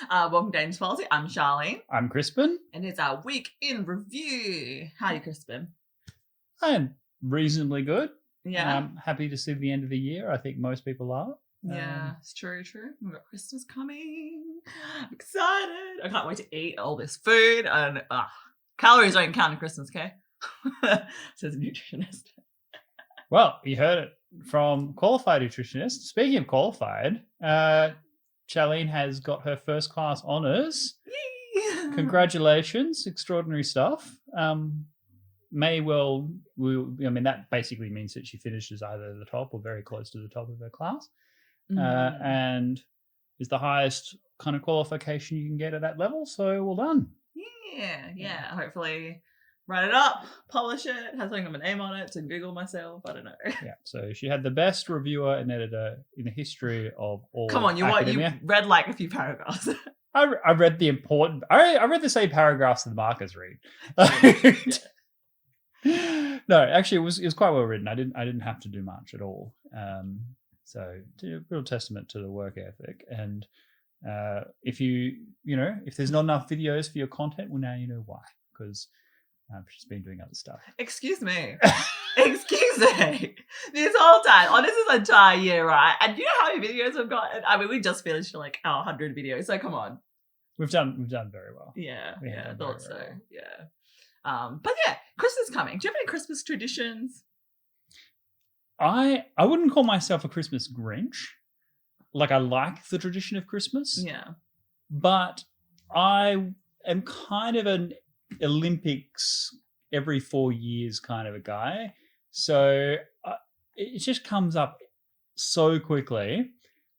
Welcome to Dame's Policy. I'm Charlene. I'm Crispin. And it's our week in review. Howdy, Crispin. I am reasonably good. Yeah. I'm happy to see the end of the year. I think most people are. Yeah, it's true. We've got Christmas coming. I'm excited. I can't wait to eat all this food. And calories don't count in Christmas, okay? Says a nutritionist. Well, you heard it from qualified nutritionist. Speaking of qualified, Charlene has got her first class honours. Yay! Congratulations. Extraordinary stuff. That basically means that she finishes either the top or very close to the top of her class. And is the highest kind of qualification you can get at that level. So well done. Yeah. Hopefully write it up, publish it, have something with my name on it to Google myself. I don't know. Yeah. So she had the best reviewer and editor in the history of all. Come on, you read like a few paragraphs. I read the important. I read the same paragraphs that the markers read. No, actually, it was quite well written. I didn't have to do much at all. So a real testament to the work ethic. And if there's not enough videos for your content, well, now you know why, because she's been doing other stuff. Excuse me. This whole time, this entire year, right? And you know how many videos we've got? I mean, we just finished like our 100 videos. So come on. We've done very well. Yeah, I thought so. Well. Yeah. But yeah, Christmas coming. Do you have any Christmas traditions? I wouldn't call myself a Christmas Grinch. Like, I like the tradition of Christmas. Yeah. But I am kind of an Olympics every 4 years kind of a guy. So it just comes up so quickly.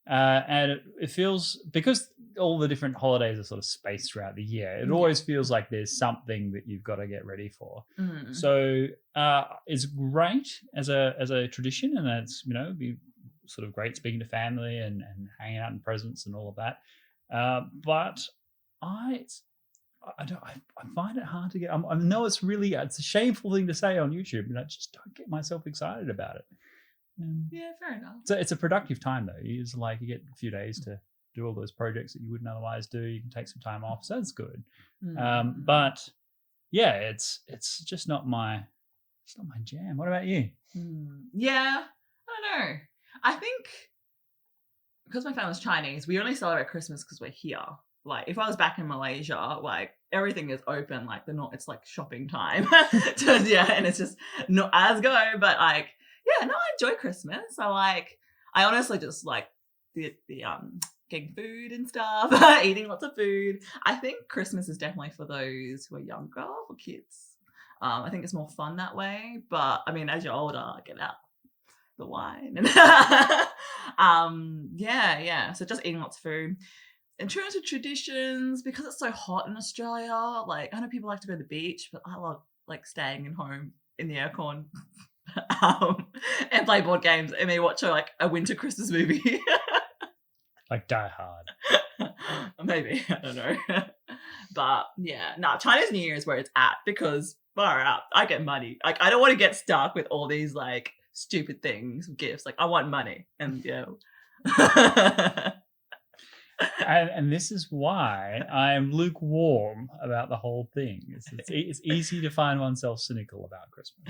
And it feels, because all the different holidays are sort of spaced throughout the year, it always feels like there's something that you've got to get ready for. So it's great as a tradition, and it's be sort of great speaking to family and hanging out in presents and all of that. But I find it hard to get. I know it's a shameful thing to say on YouTube, and I just don't get myself excited about it. Yeah, fair enough. So it's a productive time though. It's like you get a few days to do all those projects that you wouldn't otherwise do. You can take some time off, so that's good. But yeah, it's just not my jam. What about you? Yeah, I don't know. I think because my family's Chinese, we only celebrate Christmas because we're here. Like, if I was back in Malaysia, like, everything is open. Like, it's like shopping time. And it's just not as go. But like, yeah, no, I enjoy Christmas. I honestly just like the getting food and stuff, eating lots of food. I think Christmas is definitely for those who are younger, for kids. I think it's more fun that way. But I mean, as you're older, get out the wine. And So just eating lots of food. In terms of traditions, because it's so hot in Australia, like, I know people like to go to the beach, but I love like staying in home in the aircon. And play board games and maybe watch a winter Christmas movie. Like Die Hard. Maybe, I don't know. But yeah, Chinese New Year is where it's at, because far out, I get money. Like, I don't want to get stuck with all these like stupid things, gifts. Like, I want money, and yeah. And this is why I am lukewarm about the whole thing. It's easy to find oneself cynical about Christmas.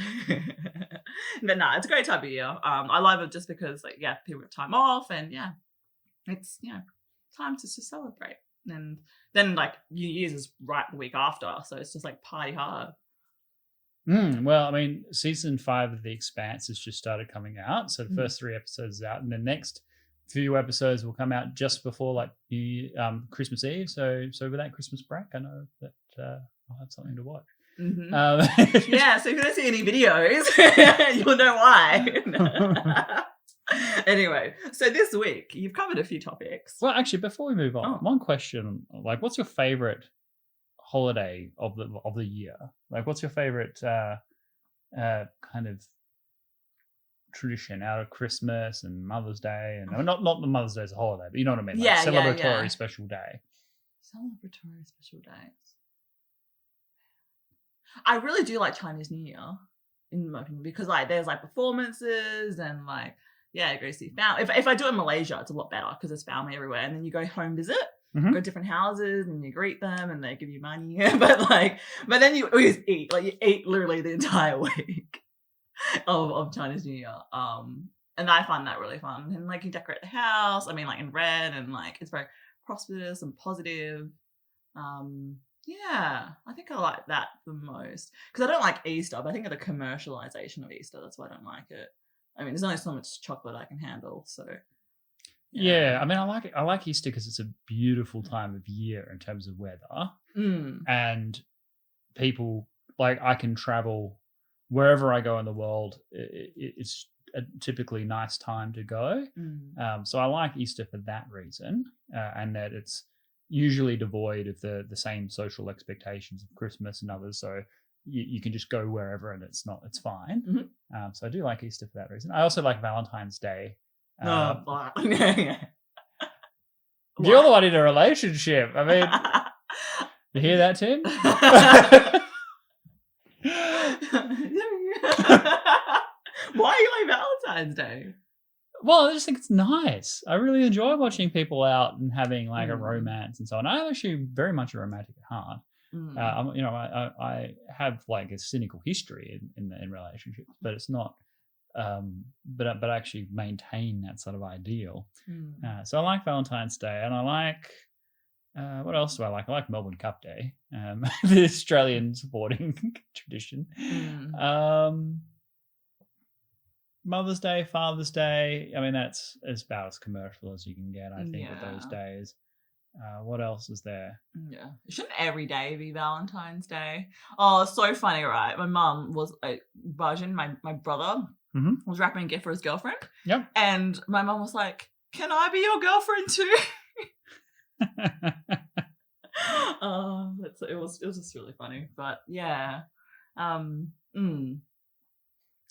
But it's a great time of year. I love it just because, like, yeah, people have time off, and yeah, it's time to just celebrate. And then like New Year's is right the week after, so it's just like party hard. Well, I mean, season 5 of The Expanse has just started coming out, so the first 3 episodes are out, and the next few episodes will come out just before like Christmas Eve. So with that Christmas break, I know that I'll have something to watch. Yeah, so if you don't see any videos, you'll know why. Anyway, so this week you've covered a few topics. Well, actually, before we move on, one question: like, what's your favorite holiday of the year? Like, what's your favorite kind of tradition out of Christmas and Mother's Day, and not the Mother's Day as a holiday, but you know what I mean? Like celebratory special day. Celebratory special days. I really do like Chinese New Year, in my opinion, because like there's like performances and like, yeah, go see family. If I do it in Malaysia, it's a lot better because there's family everywhere, and then you go home visit. Mhm. go to different houses and you greet them and they give you money. but then you always eat. Like you eat literally the entire week of Chinese New Year. And I find that really fun. And like you decorate the house, I mean like in red, and like it's very prosperous and positive. Yeah, I think I like that the most. Because I don't like Easter, but I think of the commercialization of Easter, that's why I don't like it. I mean, there's only so much chocolate I can handle, so Yeah, I mean, I like Easter because it's a beautiful time of year in terms of weather, and people, like, I can travel wherever I go in the world. It's a typically nice time to go, so I like Easter for that reason, and that it's usually devoid of the same social expectations of Christmas and others. So you can just go wherever and it's fine. So I do like Easter for that reason. I also like Valentine's Day. Yeah. You're the one in a relationship. I mean, you hear that, Tim? Why are you like Valentine's Day? Well, I just think it's nice. I really enjoy watching people out and having like a romance and so on. I'm actually very much a romantic at heart. I have like a cynical history in relationships, but it's not. But I actually maintain that sort of ideal. So I like Valentine's Day, and I like what else do I like? I like Melbourne Cup Day, the Australian sporting tradition. Mother's Day, Father's Day. I mean, that's about as commercial as you can get, I think, with those days. What else is there? Yeah. Shouldn't every day be Valentine's Day? Oh, it's so funny, right? My mum was like, Bajan, my brother, was wrapping a gift for his girlfriend. Yep. And my mum was like, "Can I be your girlfriend too?" It was just really funny. But yeah.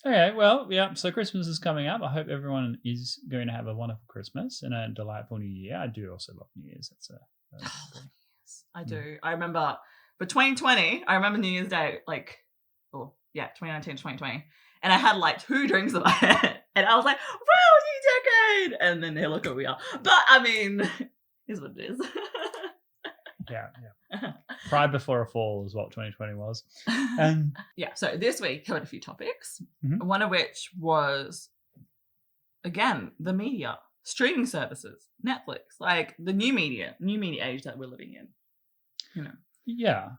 Okay, well, yeah, so Christmas is coming up. I hope everyone is going to have a wonderful Christmas and a delightful New Year. I do also love New Year's. I do. I remember for 2020, I remember New Year's Day, 2019 to 2020. And I had like 2 drinks in my head. And I was like, well, new decade. And then here, look where we are. But I mean, here's what it is. Yeah. Pride before a fall is what 2020 was. Yeah, so this week covered a few topics, one of which was, again, the media, streaming services, Netflix, like the new media age that we're living in. You know. Yeah.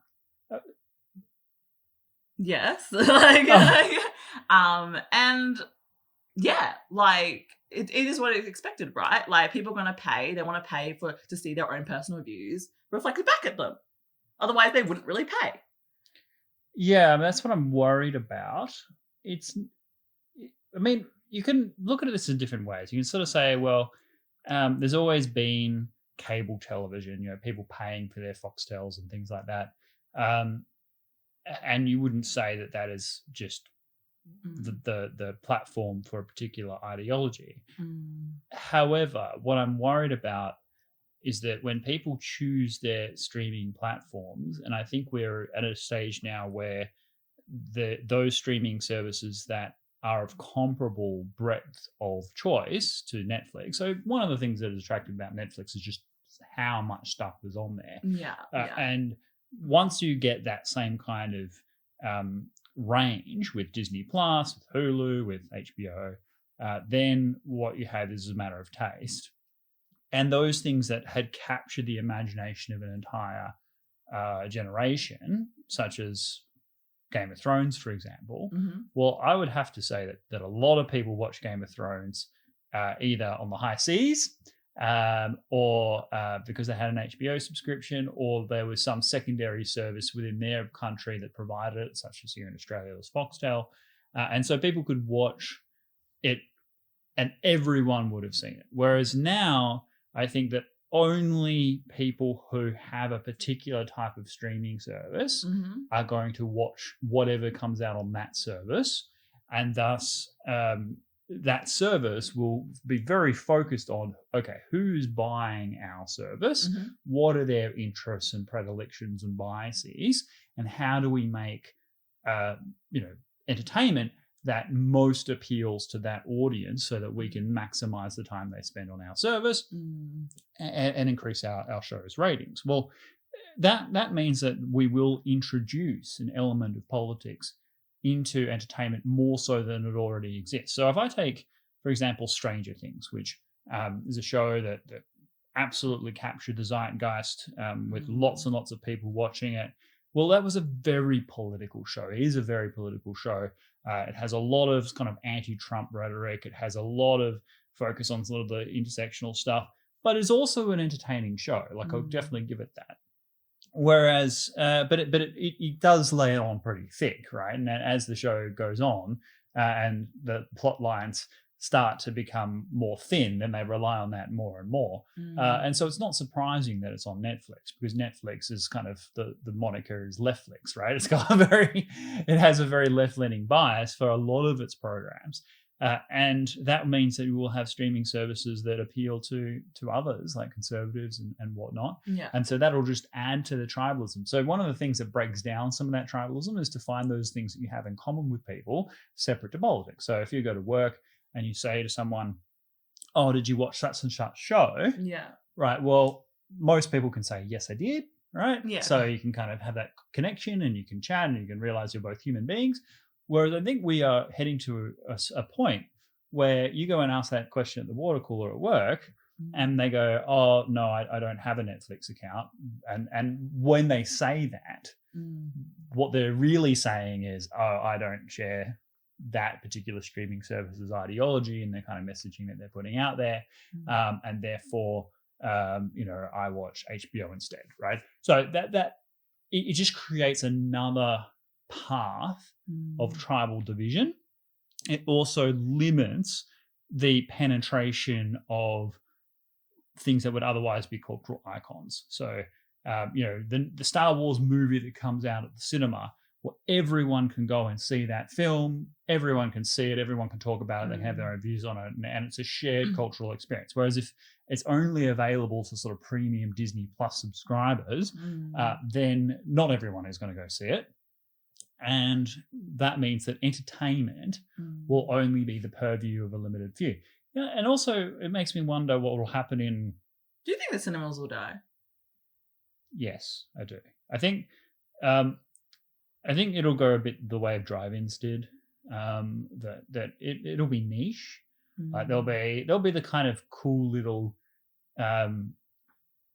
Yes. And yeah, like it is what is expected, right? Like people are going to pay, they want to pay to see their own personal views reflected back at them. Otherwise, they wouldn't really pay. Yeah, I mean, that's what I'm worried about. I mean, you can look at this in different ways. You can sort of say, well, there's always been cable television, people paying for their Foxtels and things like that. And you wouldn't say that is just the platform for a particular ideology. However, what I'm worried about is that when people choose their streaming platforms, and I think we're at a stage now where those streaming services that are of comparable breadth of choice to Netflix. So one of the things that is attractive about Netflix is just how much stuff is on there. Yeah. And once you get that same kind of range with Disney Plus, with Hulu, with HBO, then what you have is a matter of taste. And those things that had captured the imagination of an entire generation, such as Game of Thrones, for example, well, I would have to say that a lot of people watch Game of Thrones either on the high seas or because they had an HBO subscription, or there was some secondary service within their country that provided it, such as here in Australia, there was Foxtel. And so people could watch it and everyone would have seen it. Whereas now, I think that only people who have a particular type of streaming service are going to watch whatever comes out on that service. And thus, that service will be very focused on, okay, who's buying our service? What are their interests and predilections and biases? And how do we make, entertainment that most appeals to that audience so that we can maximize the time they spend on our service and increase our show's ratings. Well, that means that we will introduce an element of politics into entertainment more so than it already exists. So if I take, for example, Stranger Things, which is a show that absolutely captured the zeitgeist with lots and lots of people watching it. Well, that was a very political show. It is a very political show. It has a lot of kind of anti-Trump rhetoric. It has a lot of focus on sort of the intersectional stuff, but it's also an entertaining show. Like I'll definitely give it that. Whereas, but it does lay it on pretty thick, right? And as the show goes on and the plot lines start to become more thin, then they rely on that more and more. And so it's not surprising that it's on Netflix, because Netflix is kind of the moniker is Leftflix, right? It's got it has a very left-leaning bias for a lot of its programs. And that means that you will have streaming services that appeal to others like conservatives and whatnot. Yeah. And so that'll just add to the tribalism. So one of the things that breaks down some of that tribalism is to find those things that you have in common with people separate to politics. So if you go to work and you say to someone, "Oh, did you watch such and such show?" Yeah. Right. Well, most people can say, "Yes, I did." Right. Yeah. So you can kind of have that connection and you can chat and you can realize you're both human beings. Whereas I think we are heading to a point where you go and ask that question at the water cooler at work and they go, "Oh, no, I don't have a Netflix account." And when they say that, what they're really saying is, "Oh, I don't share that particular streaming service's ideology," and the kind of messaging that they're putting out there. And therefore, I watch HBO instead, right? So that it just creates another path of tribal division. It also limits the penetration of things that would otherwise be cultural icons. So, the Star Wars movie that comes out at the cinema, well, everyone can go and see that film. Everyone can see it. Everyone can talk about it. They can have their own views on it. And it's a shared cultural experience. Whereas if it's only available to sort of premium Disney Plus subscribers, then not everyone is going to go see it. And that means that entertainment will only be the purview of a limited few. Yeah, and also it makes me wonder what will happen in... Do you think the cinemas will die? Yes, I do. I think it'll go a bit the way of drive-ins did. That it'll be niche. Like there'll be the kind of cool little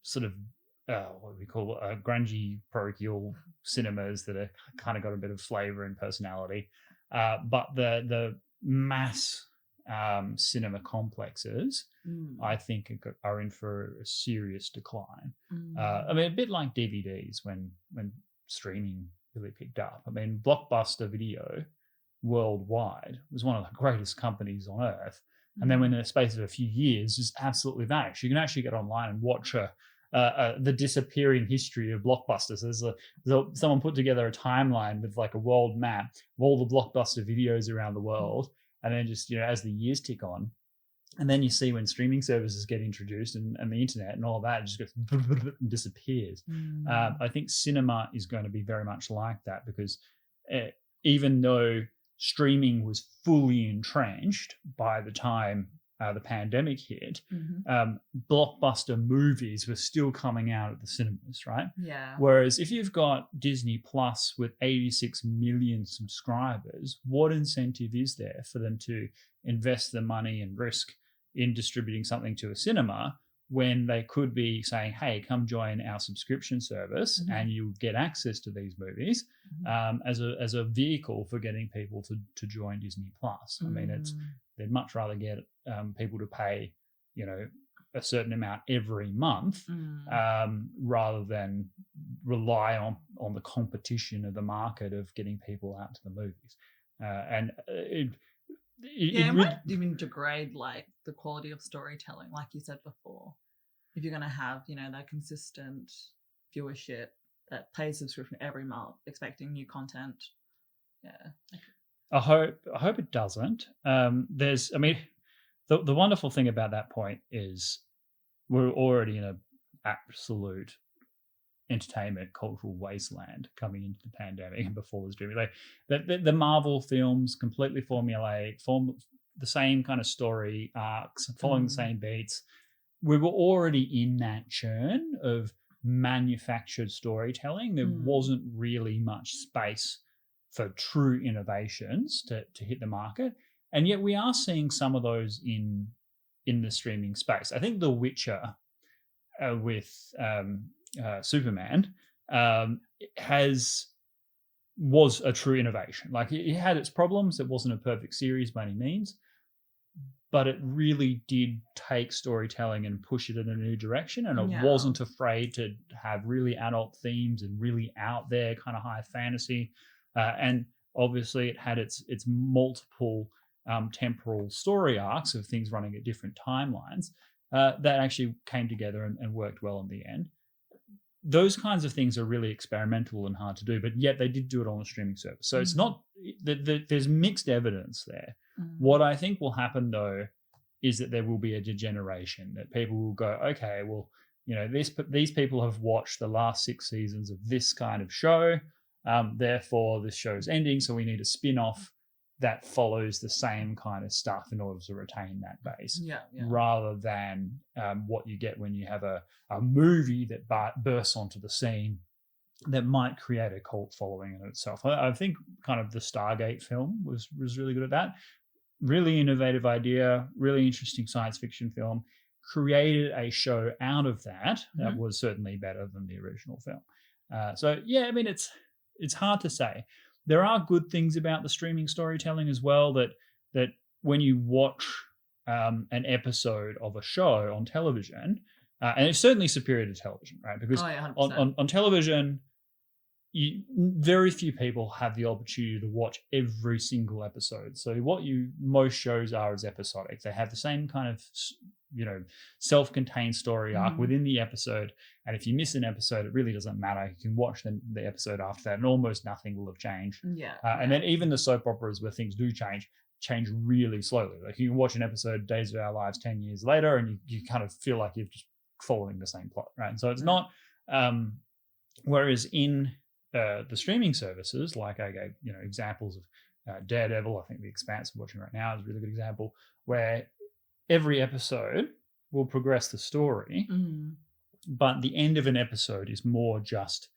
sort of what do we call grungy parochial cinemas that are kind of got a bit of flavor and personality. But the mass cinema complexes, I think, are in for a serious decline. I mean, a bit like DVDs when streaming really picked up. I mean, Blockbuster Video worldwide was one of the greatest companies on earth. And then, in the space of a few years, just absolutely vanished. You can actually get online and watch the disappearing history of blockbusters. There's someone put together a timeline with like a world map of all the Blockbuster videos around the world, and then just as the years tick on, and then you see when streaming services get introduced and the internet and all of that just goes and disappears. I think cinema is going to be very much like that, because even though streaming was fully entrenched by the time the pandemic hit, blockbuster movies were still coming out at the cinemas, right? Yeah. Whereas if you've got Disney Plus with 86 million subscribers, what incentive is there for them to invest the money and risk in distributing something to a cinema when they could be saying, "Hey, come join our subscription service and you'll get access to these movies," as a vehicle for getting people to join Disney Plus? I mean, they'd much rather get people to pay, a certain amount every month, rather than rely on the competition of the market of getting people out to the movies. It might even degrade like the quality of storytelling, like you said before. If you're going to have, that consistent viewership that pays subscription every month, expecting new content. Yeah. I hope it doesn't. The wonderful thing about that point is we're already in an absolute entertainment cultural wasteland coming into the pandemic and before the streaming. Like the Marvel films, completely formulaic, the same kind of story arcs, following the same beats. We were already in that churn of manufactured storytelling. There wasn't really much space for true innovations to hit the market. And yet we are seeing some of those in the streaming space. I think The Witcher with Superman was a true innovation. Like it had its problems. It wasn't a perfect series by any means, but it really did take storytelling and push it in a new direction. And it wasn't afraid to have really adult themes and really out there kind of high fantasy. And obviously it had its multiple temporal story arcs of things running at different timelines that actually came together and worked well in the end. Those kinds of things are really experimental and hard to do, but yet they did do it on a streaming service. So it's not, there's mixed evidence there. What I think will happen though is that there will be a degeneration, that people will go, okay, well, these people have watched the last 6 seasons of this kind of show. Therefore, this show's ending, so we need a spin-off that follows the same kind of stuff in order to retain that base, rather than what you get when you have a movie that bursts onto the scene that might create a cult following in itself. I think kind of the Stargate film was really good at that. Really innovative idea, really interesting science fiction film, created a show out of that that was certainly better than the original film. So yeah, I mean, it's hard to say. There are good things about the streaming storytelling as well, that when you watch an episode of a show on television, and it's certainly superior to television, right? Because on television, very few people have the opportunity to watch every single episode. So what most shows are is episodic. They have the same kind of self-contained story arc within the episode, and if you miss an episode, it really doesn't matter. You can watch the episode after that, and almost nothing will have changed. And then even the soap operas where things do change really slowly. Like you can watch an episode Days of Our Lives 10 years later, and you kind of feel like you're just following the same plot, right? And so it's not. Whereas in the streaming services, like I gave examples of Daredevil, I think The Expanse I'm watching right now is a really good example, where every episode will progress the story, but the end of an episode is more just,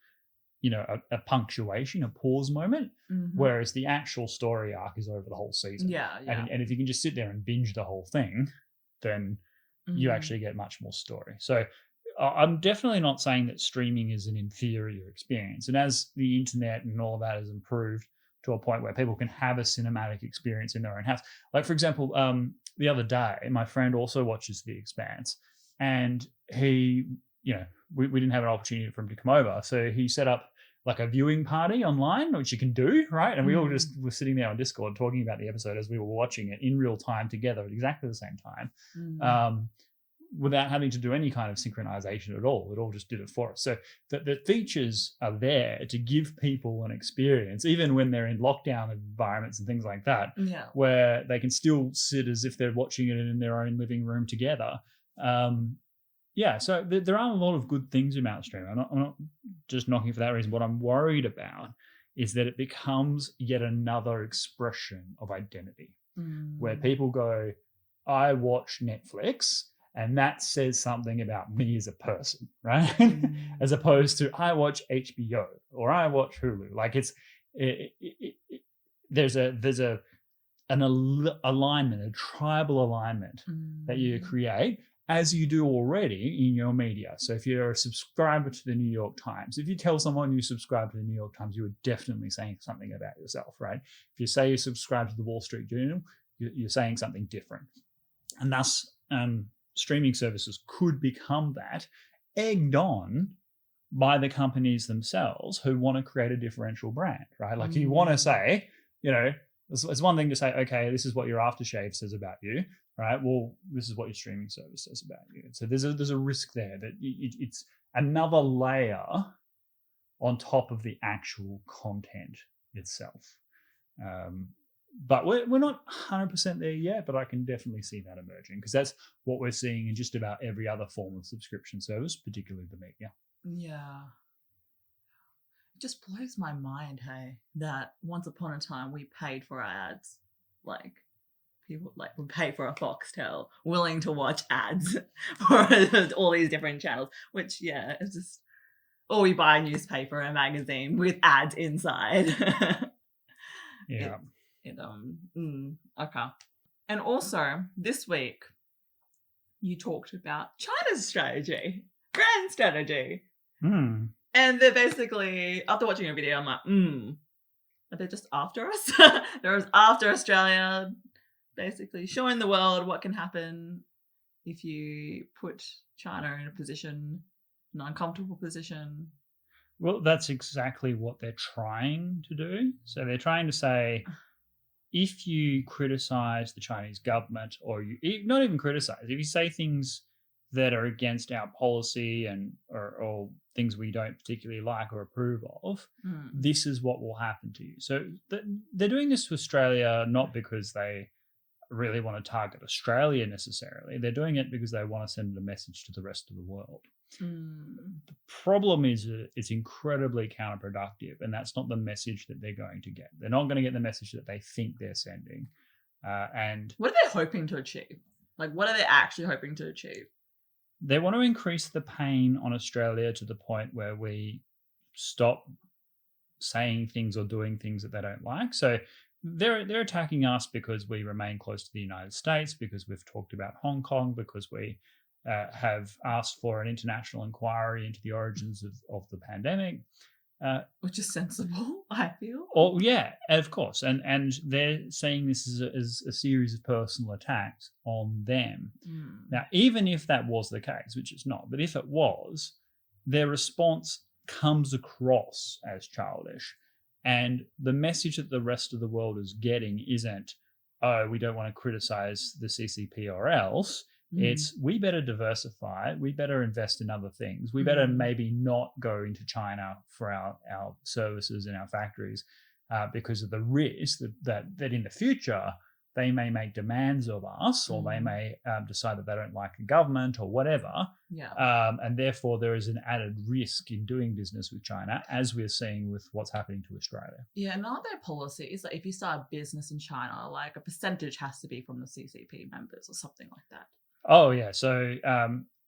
a punctuation, a pause moment, whereas the actual story arc is over the whole season. And if you can just sit there and binge the whole thing, then you actually get much more story. So I'm definitely not saying that streaming is an inferior experience. And as the internet and all of that has improved to a point where people can have a cinematic experience in their own house. Like, for example, the other day, my friend also watches The Expanse, and he, we didn't have an opportunity for him to come over. So he set up like a viewing party online, which you can do, right? And we all just were sitting there on Discord talking about the episode as we were watching it in real time together at exactly the same time. Without having to do any kind of synchronization at all. It all just did it for us. So the features are there to give people an experience, even when they're in lockdown environments and things like that, where they can still sit as if they're watching it in their own living room together. So there are a lot of good things about streaming. I'm not just knocking for that reason. What I'm worried about is that it becomes yet another expression of identity, where people go, I watch Netflix, and that says something about me as a person, right? As opposed to I watch HBO or I watch Hulu. Like there's an alignment, a tribal alignment that you create, as you do already in your media. So if you're a subscriber to the New York Times, if you tell someone you subscribe to the New York Times, you are definitely saying something about yourself, right? If you say you subscribe to the Wall Street Journal, you're saying something different. And thus, streaming services could become that, egged on by the companies themselves who want to create a differential brand, right? Like you want to say, it's one thing to say, okay, this is what your aftershave says about you, right? Well, this is what your streaming service says about you. So there's a risk there that it's another layer on top of the actual content itself. But we're not 100% there yet, but I can definitely see that emerging, because that's what we're seeing in just about every other form of subscription service, particularly the media. Yeah. just blows my mind, hey, that once upon a time we paid for our ads. Like, people like would pay for a Foxtel, willing to watch ads for all these different channels, which, yeah, it's just, or we buy a newspaper and magazine with ads inside. Yeah. Okay. And also, this week, you talked about China's strategy, grand strategy. Mm. And they're basically, after watching a video, I'm like, are they just after us? They're after Australia, basically showing the world what can happen if you put China in a position, an uncomfortable position. Well, that's exactly what they're trying to do. So they're trying to say, if you criticize the Chinese government, or you not even criticize, if you say things that are against our policy and or things we don't particularly like or approve of, this is what will happen to you. So they're doing this to Australia not because they really want to target Australia necessarily. They're doing it because they want to send a message to the rest of the world. The problem is that it's incredibly counterproductive, and that's not the message that they're going to get. They're not going to get the message that they think they're sending. And what are they hoping to achieve? Like, what are they actually hoping to achieve? They want to increase the pain on Australia to the point where we stop saying things or doing things that they don't like. So they're attacking us because we remain close to the United States, because we've talked about Hong Kong, because we have asked for an international inquiry into the origins of the pandemic. Which is sensible, I feel. Oh, yeah, of course. And they're saying this as a series of personal attacks on them. Now, even if that was the case, which it's not, but if it was, their response comes across as childish. And the message that the rest of the world is getting isn't, oh, we don't want to criticize the CCP or else. It's, we better diversify, we better invest in other things, we better maybe not go into China for our services and our factories because of the risk that in the future they may make demands of us, or they may decide that they don't like a government or whatever. Yeah. And therefore there is an added risk in doing business with China, as we're seeing with what's happening to Australia. Yeah, and aren't there policies that if you start a business in China, like a percentage has to be from the CCP members or something like that? Oh, yeah. So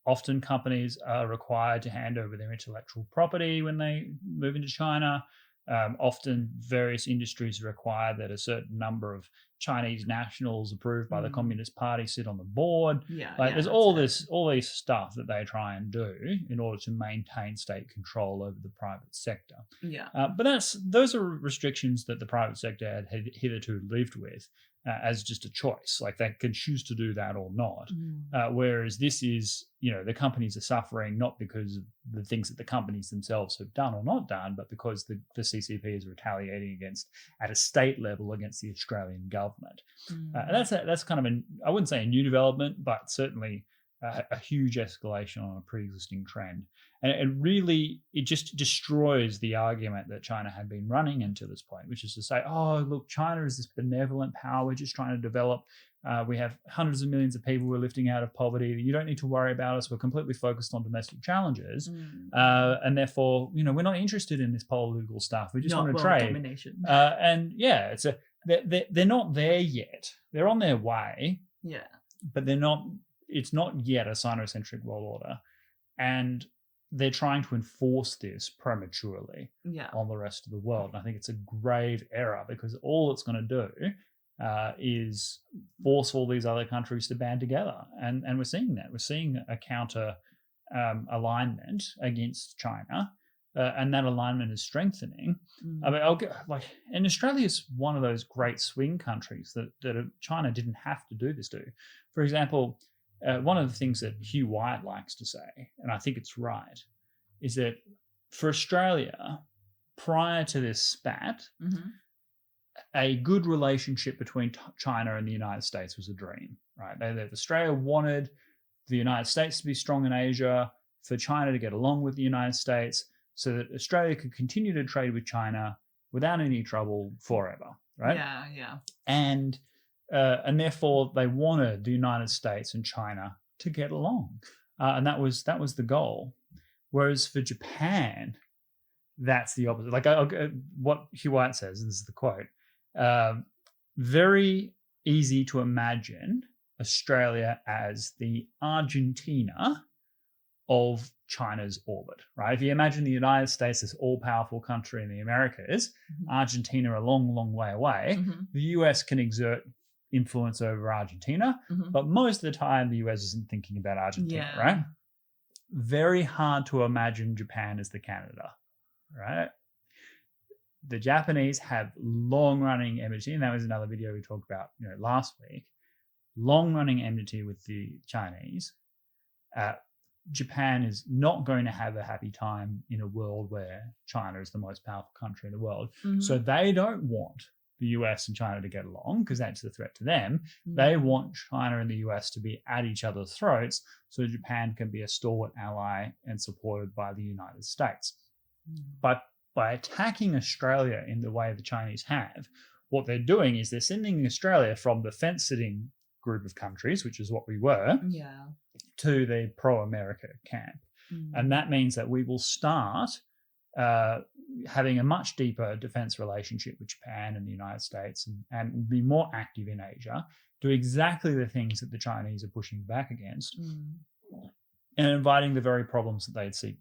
often companies are required to hand over their intellectual property when they move into China. Often various industries require that a certain number of Chinese nationals approved by the Communist Party sit on the board. There's all these stuff that they try and do in order to maintain state control over the private sector. But those are restrictions that the private sector had hitherto lived with as just a choice. Like, they can choose to do that or not. Whereas this is, the companies are suffering not because of the things that the companies themselves have done or not done, but because the CCP is retaliating at a state level against the Australian government. And that's kind of I wouldn't say a new development, but certainly a huge escalation on a pre-existing trend. And it just destroys the argument that China had been running until this point, which is to say, oh, look, China is this benevolent power. We're just trying to develop. We have hundreds of millions of people we're lifting out of poverty. You don't need to worry about us. We're completely focused on domestic challenges. And therefore, we're not interested in this political stuff. We just want to trade. Domination. And yeah, they're not there yet. They're on their way. Yeah. But it's not yet a Sino-centric world order. And they're trying to enforce this prematurely on the rest of the world. And I think it's a grave error, because all it's going to do is force all these other countries to band together. And we're seeing that. We're seeing a counter alignment against China. And that alignment is strengthening. I mean, and Australia is one of those great swing countries that China didn't have to do this to. For example, one of the things that Hugh White likes to say, and I think it's right, is that for Australia, prior to this spat, a good relationship between China and the United States was a dream, right? Australia wanted the United States to be strong in Asia, for China to get along with the United States, so that Australia could continue to trade with China without any trouble forever, right? Yeah. And therefore they wanted the United States and China to get along, and that was the goal. Whereas for Japan, that's the opposite. Like what Hugh White says, this is the quote, very easy to imagine Australia as the Argentina of China's orbit, right? If you imagine the United States as all-powerful country in the Americas, Argentina a long, long way away, the US can exert influence over Argentina, but most of the time the US isn't thinking about Argentina, right? Very hard to imagine Japan as the Canada, right? The Japanese have long-running enmity, and that was another video we talked about, last week. Long-running enmity with the Chinese. Japan is not going to have a happy time in a world where China is the most powerful country in the world. So they don't want the US and China to get along because that's a threat to them. They want China and the US to be at each other's throats so Japan can be a stalwart ally and supported by the United States. But by attacking Australia in the way the Chinese have, what they're doing is they're sending Australia from the fence-sitting group of countries, which is what we were, to the pro-America camp. And that means that we will start having a much deeper defense relationship with Japan and the United States and be more active in Asia, do exactly the things that the Chinese are pushing back against and inviting the very problems that they'd seek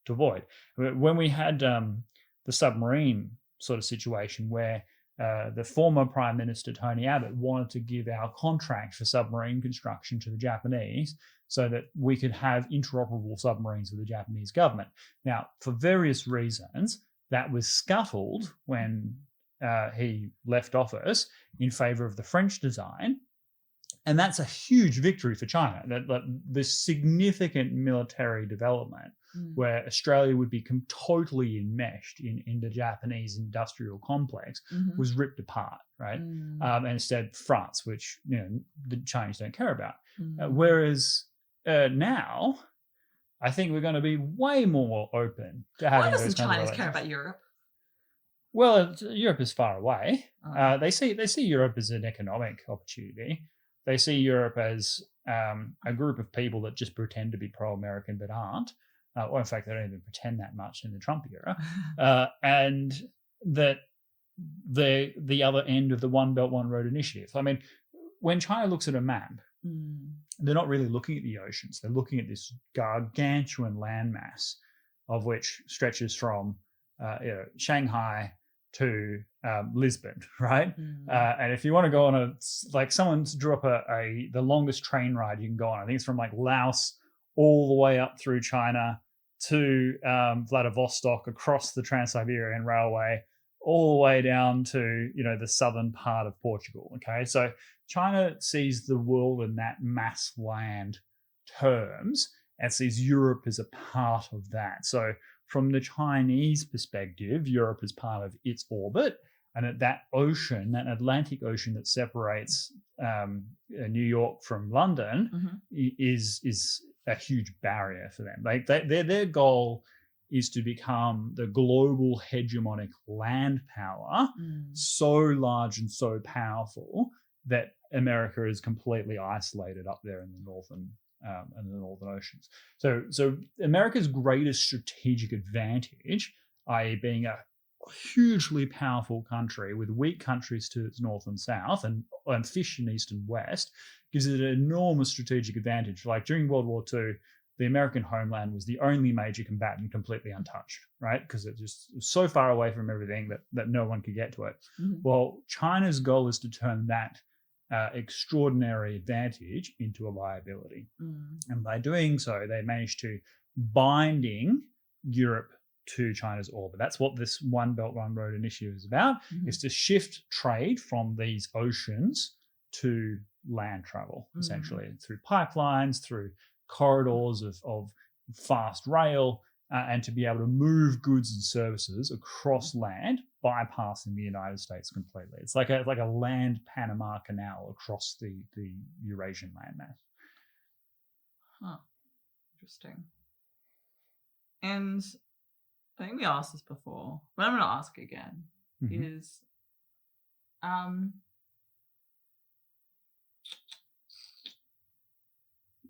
to avoid. When we had the submarine sort of situation where the former Prime Minister, Tony Abbott, wanted to give our contract for submarine construction to the Japanese so that we could have interoperable submarines with the Japanese government. Now, for various reasons, that was scuttled when he left office in favor of the French design. And that's a huge victory for China, that this significant military development where Australia would be totally enmeshed in the Japanese industrial complex was ripped apart, right? And instead France, which the Chinese don't care about. Whereas now, I think we're going to be way more open to having those kinds of relations. Why doesn't China care about Europe? Well, Europe is far away. They see Europe as an economic opportunity. They see Europe as a group of people that just pretend to be pro-American but aren't. Or in fact, they don't even pretend that much in the Trump era. And that the other end of the One Belt, One Road initiative. I mean, when China looks at a map, they're not really looking at the oceans. They're looking at this gargantuan landmass of which stretches from Shanghai to Lisbon, right? And if you want to go on someone drew up the longest train ride you can go on. I think it's from like Laos all the way up through China to Vladivostok, across the Trans-Siberian Railway, all the way down to the southern part of Portugal. Okay, so China sees the world in that mass land terms and sees Europe as a part of that. So from the Chinese perspective, Europe is part of its orbit, and at that ocean, that Atlantic Ocean that separates New York from London, is a huge barrier for them. Their goal is to become the global hegemonic land power, so large and so powerful that America is completely isolated up there in the northern oceans. So America's greatest strategic advantage, i.e. being a hugely powerful country with weak countries to its north and south and fish in east and west, gives it an enormous strategic advantage. Like during World War II, the American homeland was the only major combatant completely untouched, right? Because it just was so far away from everything that no one could get to it. Well, China's goal is to turn that extraordinary advantage into a liability. And by doing so, they managed to binding Europe to China's orbit. That's what this One Belt, One Road initiative is about, is to shift trade from these oceans to land travel, essentially, through pipelines, through corridors of fast rail, and to be able to move goods and services across land, bypassing the United States completely. It's like a land Panama Canal across the Eurasian landmass. Huh. Interesting. And I think we asked this before, but I'm going to ask again, is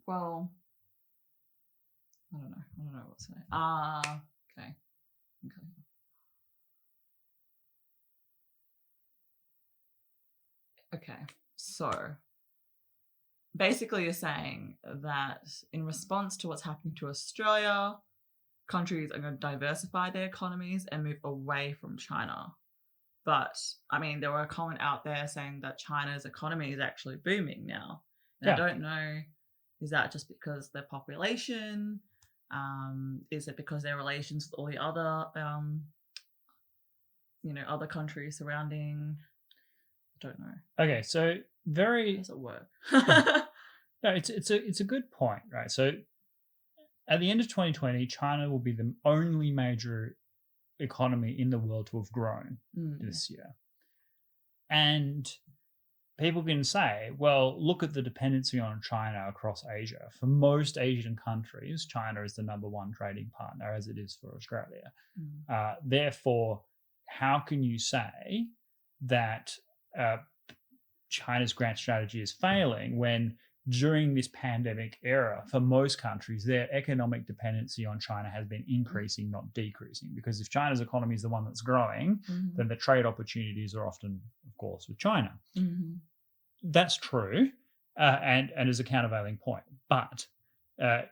well, I don't know what to say. Okay. Okay, so basically you're saying that in response to what's happening to Australia, countries are going to diversify their economies and move away from China. But I mean, there were a comment out there saying that China's economy is actually booming now. And Yeah. I don't know, is that just because their population? Is it because their relations with all the other, other countries surrounding? I don't know. Okay, so How does it work? No, it's a good point, right? So at the end of 2020, China will be the only major economy in the world to have grown this year. And people can say, well, look at the dependency on China across Asia. For most Asian countries, China is the number one trading partner, as it is for Australia. Therefore, how can you say that China's grand strategy is failing when during this pandemic era, for most countries, their economic dependency on China has been increasing, not decreasing? Because if China's economy is the one that's growing, then the trade opportunities are often, of course, with China. That's true, and is a countervailing point. But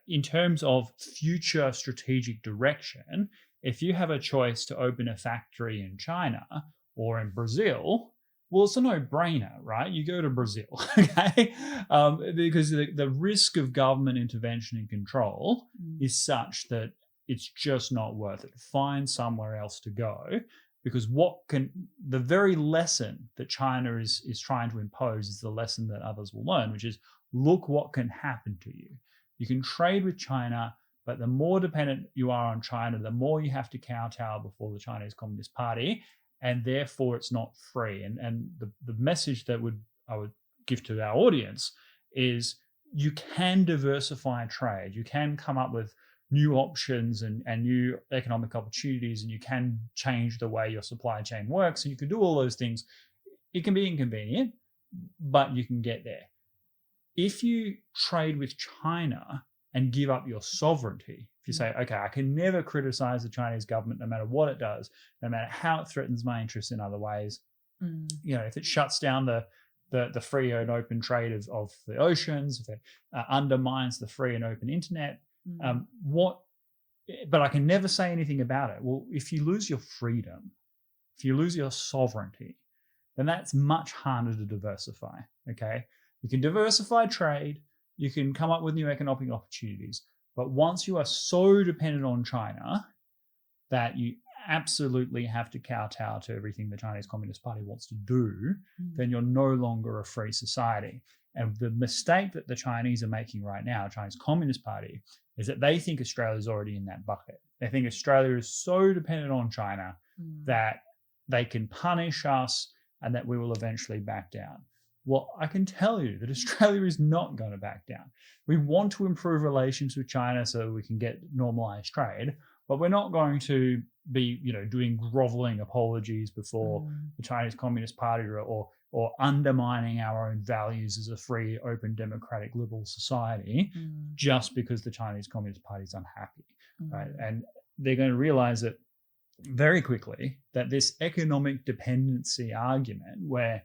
in terms of future strategic direction, if you have a choice to open a factory in China or in Brazil, well, it's a no-brainer, right? You go to Brazil, okay? Because the risk of government intervention and control is such that it's just not worth it. Find somewhere else to go, because the very lesson that China is trying to impose is the lesson that others will learn, which is, look what can happen to you. You can trade with China, but the more dependent you are on China, the more you have to kowtow before the Chinese Communist Party, and therefore it's not free. And the message that I would give to our audience is, you can diversify trade. You can come up with new options and new economic opportunities, and you can change the way your supply chain works, and you can do all those things. It can be inconvenient, but you can get there. If you trade with China and give up your sovereignty, if you say, okay, I can never criticize the Chinese government, no matter what it does, no matter how it threatens my interests in other ways, if it shuts down the free and open trade of the oceans, if it undermines the free and open internet, but I can never say anything about it. Well, if you lose your freedom, if you lose your sovereignty, then that's much harder to diversify, okay? You can diversify trade, you can come up with new economic opportunities, but once you are so dependent on China that you absolutely have to kowtow to everything the Chinese Communist Party wants to do, then you're no longer a free society. And the mistake that the Chinese are making right now, Chinese Communist Party, is that they think Australia's already in that bucket. They think Australia is so dependent on China that they can punish us and that we will eventually back down. Well, I can tell you that Australia is not going to back down. We want to improve relations with China so we can get normalized trade, but we're not going to be, doing groveling apologies before the Chinese Communist Party or undermining our own values as a free, open, democratic, liberal society just because the Chinese Communist Party is unhappy, right? And they're going to realize that very quickly that this economic dependency argument, where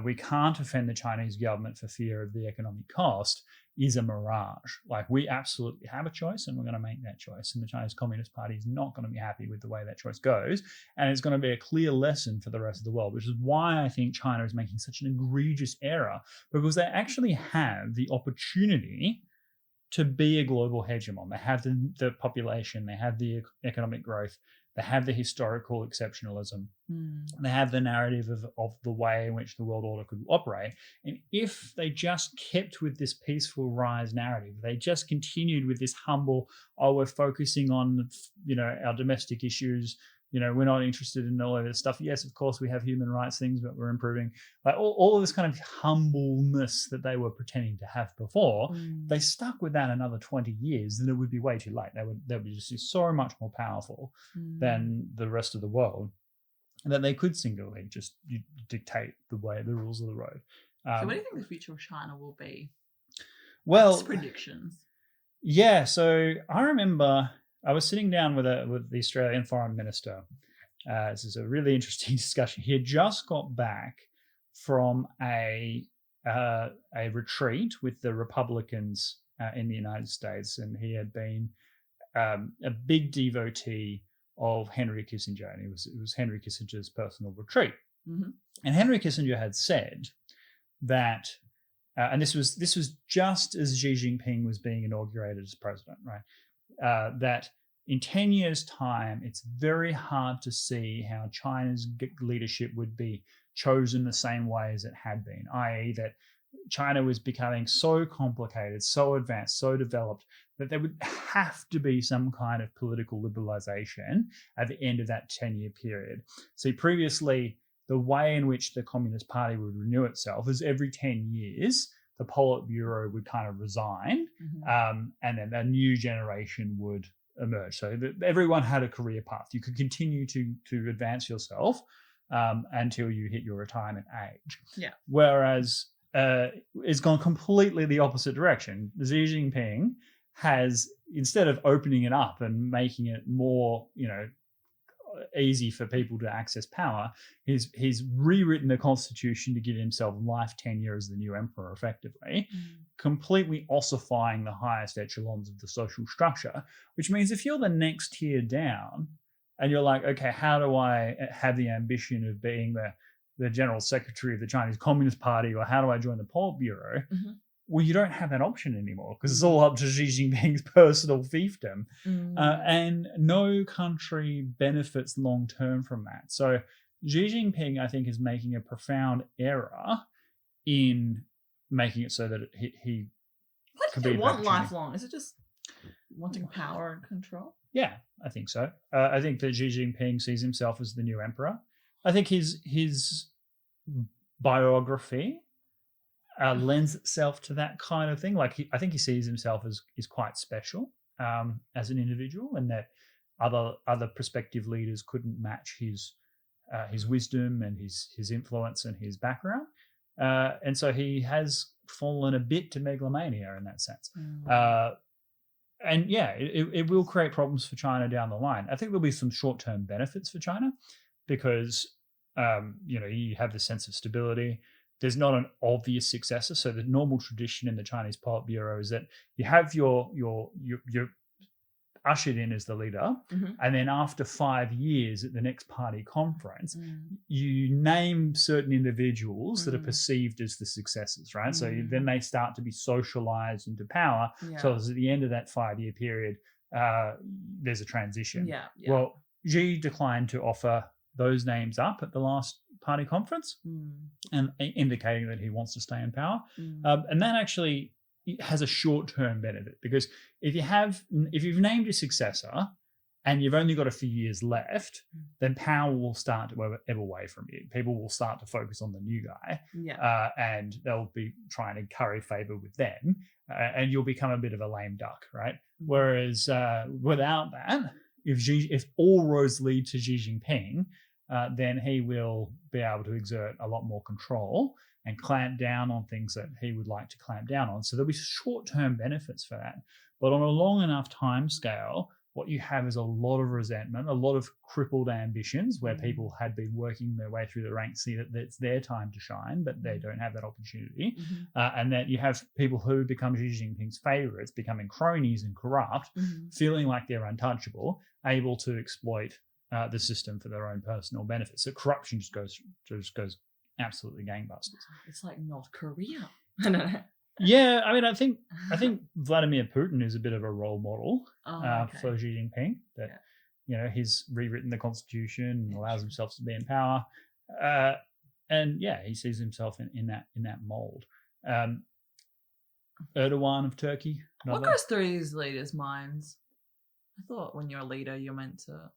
we can't offend the Chinese government for fear of the economic cost, is a mirage. Like, we absolutely have a choice, and we're going to make that choice. And the Chinese Communist Party is not going to be happy with the way that choice goes. And it's going to be a clear lesson for the rest of the world, which is why I think China is making such an egregious error, because they actually have the opportunity to be a global hegemon. They have the population, they have the economic growth, they have the historical exceptionalism, they have the narrative of the way in which the world order could operate. And if they just kept with this peaceful rise narrative, they just continued with this humble, we're focusing on, our domestic issues, we're not interested in all of this stuff. Yes, of course, we have human rights things, but we're improving. Like all of this kind of humbleness that they were pretending to have before, they stuck with that another 20 years, then it would be way too late. They would just so much more powerful than the rest of the world, and that they could singularly just dictate the rules of the road. So what do you think the future of China will be? Well, what's predictions? Yeah, so I remember I was sitting down with the Australian Foreign Minister. This is a really interesting discussion. He had just got back from a retreat with the Republicans in the United States, and he had been a big devotee of Henry Kissinger, and it was Henry Kissinger's personal retreat. Mm-hmm. And Henry Kissinger had said that, and this was just as Xi Jinping was being inaugurated as president, right? That in 10 years' time, it's very hard to see how China's leadership would be chosen the same way as it had been, i.e., that China was becoming so complicated, so advanced, so developed that there would have to be some kind of political liberalization at the end of that 10-year period. See, previously, the way in which the Communist Party would renew itself is every 10 years, the Politburo would kind of resign, and then a new generation would emerge. So everyone had a career path. You could continue to advance yourself until you hit your retirement age. Yeah. Whereas it's gone completely the opposite direction. Xi Jinping has, instead of opening it up and making it more, easy for people to access power, he's rewritten the constitution to give himself life tenure as the new emperor, effectively, completely ossifying the highest echelons of the social structure, which means if you're the next tier down and you're like, okay, how do I have the ambition of being the general secretary of the Chinese Communist Party, or how do I join the Politburo? Well, you don't have that option anymore because it's all up to Xi Jinping's personal fiefdom. And no country benefits long-term from that. So Xi Jinping, I think, is making a profound error in making it so that he What do you want lifelong? Is it just wanting power and control? Yeah, I think so. I think that Xi Jinping sees himself as the new emperor. I think his biography lends itself to that kind of thing. Like I think he sees himself as quite special as an individual, and that other prospective leaders couldn't match his wisdom and his influence and his background. And so he has fallen a bit to megalomania in that sense. And yeah, it will create problems for China down the line. I think there'll be some short-term benefits for China because you have the sense of stability. There's not an obvious successor. So the normal tradition in the Chinese Politburo is that you have you're ushered in as the leader, and then after 5 years at the next party conference, you name certain individuals that are perceived as the successors, right? So then they start to be socialized into power. Yeah. So at the end of that 5-year period, there's a transition. Yeah. Well, Xi declined to offer those names up at the last party conference, and indicating that he wants to stay in power. And that actually has a short-term benefit, because if you've named your successor and you've only got a few years left, then power will start to ebb away from you. People will start to focus on the new guy, and they'll be trying to curry favor with them, and you'll become a bit of a lame duck, right? Whereas without that, if all roads lead to Xi Jinping, then he will be able to exert a lot more control and clamp down on things that he would like to clamp down on. So there'll be short-term benefits for that. But on a long enough time scale, what you have is a lot of resentment, a lot of crippled ambitions where people had been working their way through the ranks, see that it's their time to shine, but they don't have that opportunity. And that you have people who become Xi Jinping's favorites, becoming cronies and corrupt, feeling like they're untouchable, able to exploit the system for their own personal benefit. So corruption just goes absolutely gangbusters. It's like North Korea. I don't know. Yeah, I mean, I think Vladimir Putin is a bit of a role model for Xi Jinping. That he's rewritten the constitution and allows himself to be in power, and he sees himself in that mold. Erdogan of Turkey. What goes through these leaders' minds? I thought when you're a leader, you're meant to,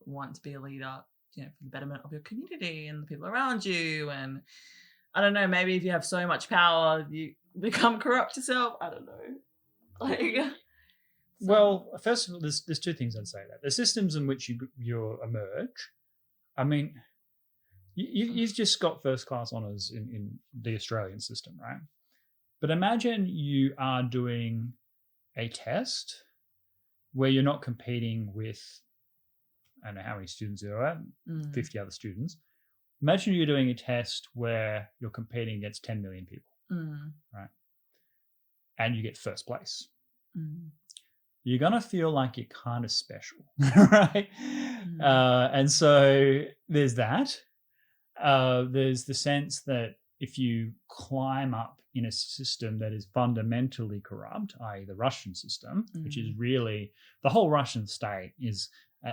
want to be a leader, for the betterment of your community and the people around you. And I don't know, maybe if you have so much power, you become corrupt yourself. I don't know. Well, first of all, there's two things I'd say that. The systems in which you emerge, I mean, you've just got first class honours in the Australian system, right? But imagine you are doing a test where you're not competing with, I don't know how many students there are, 50 other students. imagine you're doing a test where you're competing against 10 million people, right? And you get first place. You're going to feel like you're kind of special, right? And so there's that. There's the sense that if you climb up in a system that is fundamentally corrupt, i.e. the Russian system, which is really, the whole Russian state is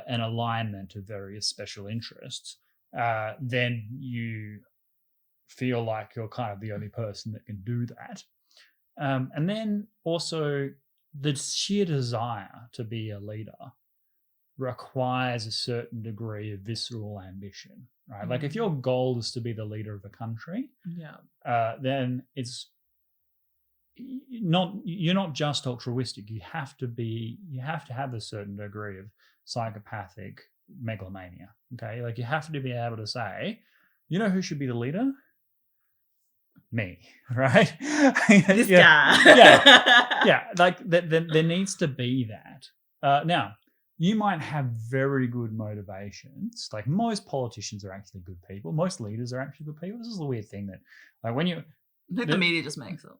an alignment of various special interests, then you feel like you're kind of the only person that can do that. And then also the sheer desire to be a leader requires a certain degree of visceral ambition, right? Like if your goal is to be the leader of a country, then you're not just altruistic. You have to have a certain degree of psychopathic megalomania. Okay, like you have to be able to say, you know who should be the leader? Me, right? This guy. Yeah. Like there needs to be that. Now, you might have very good motivations. Like most politicians are actually good people. Most leaders are actually good people. This is the weird thing that, like, when you, I think the media just makes it.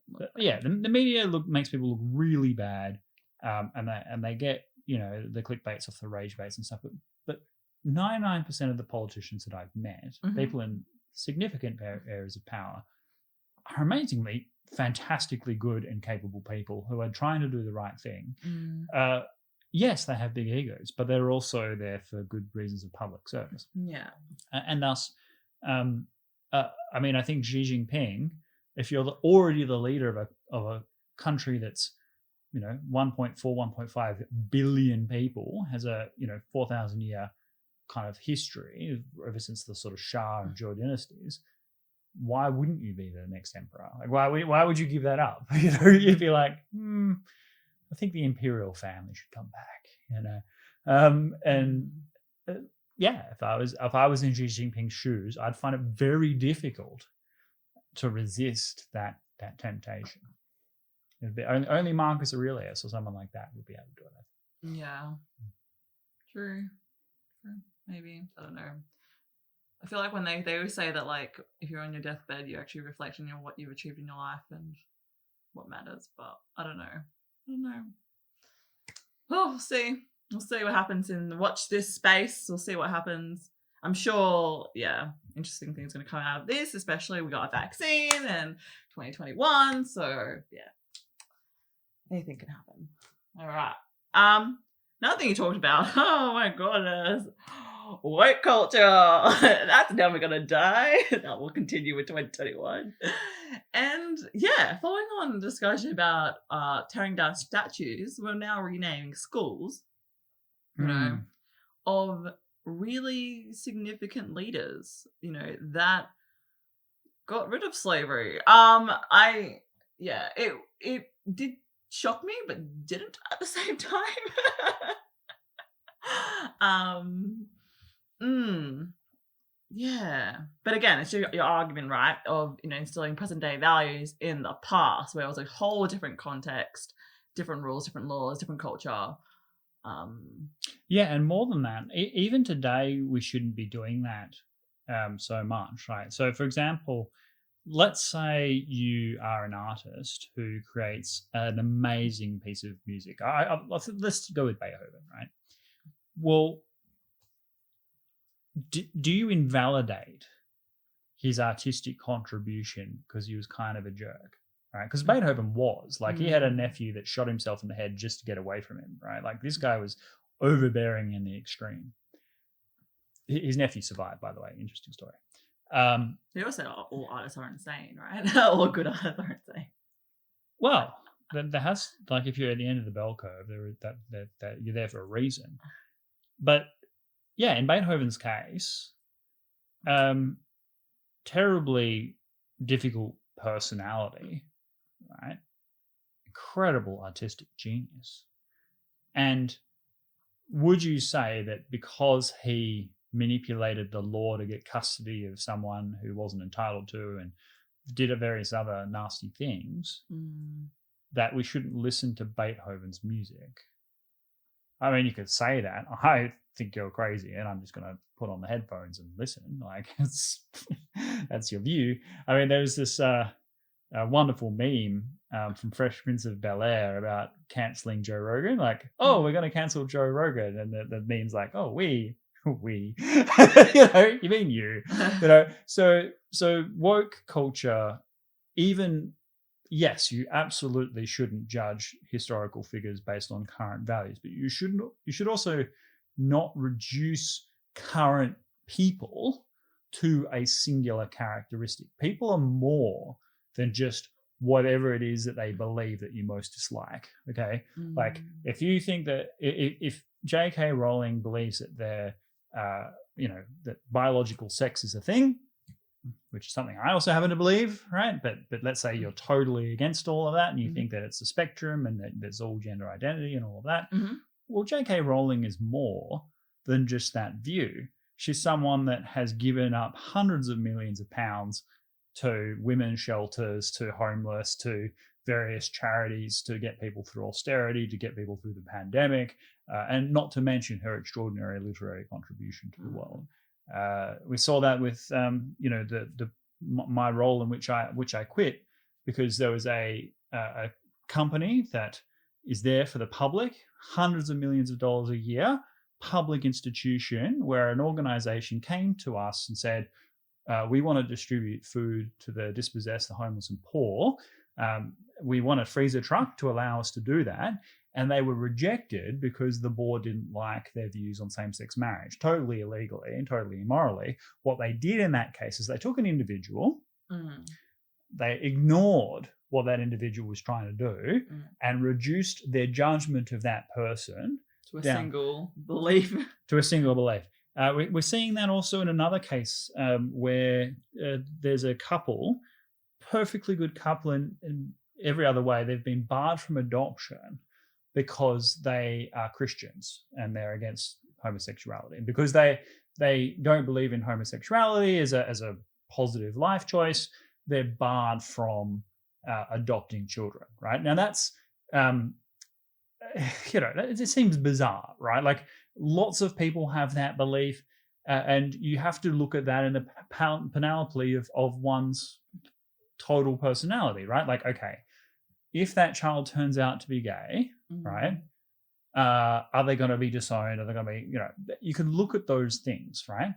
The media makes people look really bad, and they get the clickbaits off the rage baits and stuff. But 99% of the politicians that I've met, people in significant areas of power, are amazingly, fantastically good and capable people who are trying to do the right thing. Yes, they have big egos, but they're also there for good reasons of public service. Yeah. And thus, I mean, I think Xi Jinping, if you're already the leader of a country that's 1.4, 1.5 billion people, has a 4,000 year kind of history ever since the sort of Shah and Zhou dynasties, why wouldn't you be the next emperor? Like, why would you give that up? You'd be like, I think the imperial family should come back. If I was in Xi Jinping's shoes, I'd find it very difficult to resist that temptation. It'd be only Marcus Aurelius or someone like that would be able to do it. Yeah, true. Maybe, I don't know. I feel like when they always say that, like, if you're on your deathbed, you're actually reflecting on what you've achieved in your life and what matters. But I don't know. Well, we'll see. We'll see what happens watch this space. We'll see what happens. I'm sure, interesting things going to come out of this, especially we got a vaccine in 2021. So, anything can happen. All right. Another thing you talked about, oh my goodness, white culture. That's never going to die. That will continue with 2021. And following on the discussion about tearing down statues, we're now renaming schools, of really significant leaders, that got rid of slavery. It did shock me, but didn't at the same time. But again, it's your argument, right, of instilling present day values in the past, where it was a whole different context, different rules, different laws, different culture. And more than that, even today we shouldn't be doing that so much, right? So, for example, let's say you are an artist who creates an amazing piece of music. Let's go with Beethoven, right? Well, do you invalidate his artistic contribution because he was kind of a jerk, right? Because Beethoven was, like, he had a nephew that shot himself in the head just to get away from him, right? Like, this guy was overbearing in the extreme. His nephew survived, by the way. Interesting story. They also said all artists are insane, right? All good artists are insane. Well, there has, like, if you're at the end of the bell curve, that you're there for a reason. But in Beethoven's case, terribly difficult personality, right? Incredible artistic genius. And would you say that because he manipulated the law to get custody of someone who wasn't entitled to and did various other nasty things, that we shouldn't listen to Beethoven's music? I mean, you could say that. I think you're crazy, and I'm just going to put on the headphones and listen. Like, that's your view. I mean, there's this wonderful meme from Fresh Prince of Bel-Air about canceling Joe Rogan. Like, oh, we're going to cancel Joe Rogan, and the meme's like, oh, we, you mean you know. So woke culture, even. Yes, you absolutely shouldn't judge historical figures based on current values, but you should also not reduce current people to a singular characteristic. People are more than just whatever it is that they believe that you most dislike. Okay, like if you think that if J.K. Rowling believes that that biological sex is a thing, which is something I also happen to believe, right? But let's say you're totally against all of that and you think that it's a spectrum and that there's all gender identity and all of that. Well, J.K. Rowling is more than just that view. She's someone that has given up hundreds of millions of pounds to women's shelters, to homeless, to various charities to get people through austerity, to get people through the pandemic, and not to mention her extraordinary literary contribution to the world. We saw that with my role in which I quit, because there was a company that is there for the public, hundreds of millions of dollars a year, public institution, where an organization came to us and said, we want to distribute food to the dispossessed, the homeless and poor. We want a freezer truck to allow us to do that. And they were rejected because the board didn't like their views on same-sex marriage, totally illegally and totally immorally. What they did in that case is they took an individual, they ignored what that individual was trying to do, and reduced their judgment of that person to a single belief. To a single belief. We're seeing that also in another case where there's a couple, perfectly good couple in every other way. They've been barred from adoption because they are Christians and they're against homosexuality, and because they don't believe in homosexuality as a positive life choice. They're barred from adopting children. Right now, that's it seems bizarre, right? Like, lots of people have that belief, and you have to look at that in the panoply of one's total personality, right? Like, okay, if that child turns out to be gay, right, are they going to be disowned? Are they going to be, you can look at those things, right?